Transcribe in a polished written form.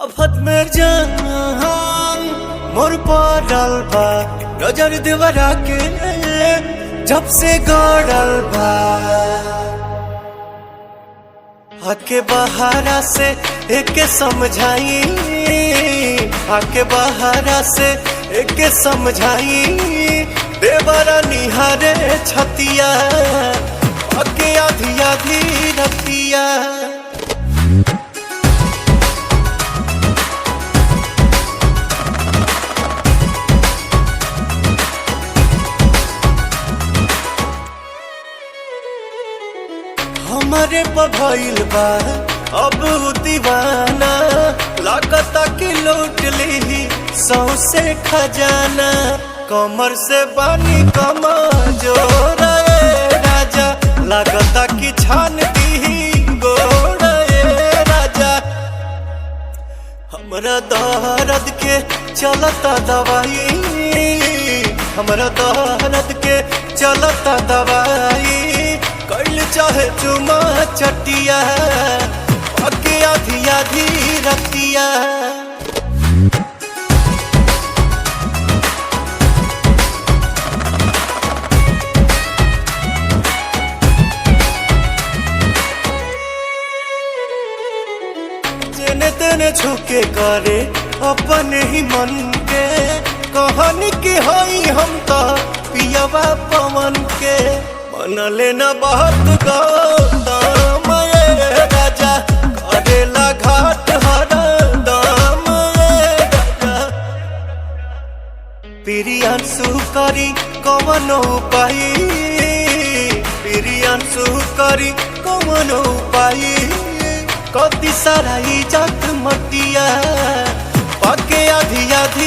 आफत में जान मोर पड़ल बा नजर देवरा के जब से गड़ल बा आके बहारा से एक समझाई आके बहारा से एक समझाई देवरा निहारे छतिया आके आधी आधी रतिया हमारे पभइल बा अब दीवाना लागता कि लूट ली सौसे खजाना कमर से बानी कमा जोर राजा लागता कि छान दी गोड़ राजा हमरा दर्द के चलता दवाई हमरा दर्द के चलता दवाई कैल चाहे चुमा चटिया आके आधी आधी रतिया जेने तेने झुके करे अपने ही मन के कहानी की हई हम तो पियवा पवन के मन लेना बहुत गौतम राजा करेला घाट हर दाम राजा प्रियांशु करी कौन उपाय प्रियांशु करी कौन उपाय कति सारा इज्जत मटिया पाके आधी आधी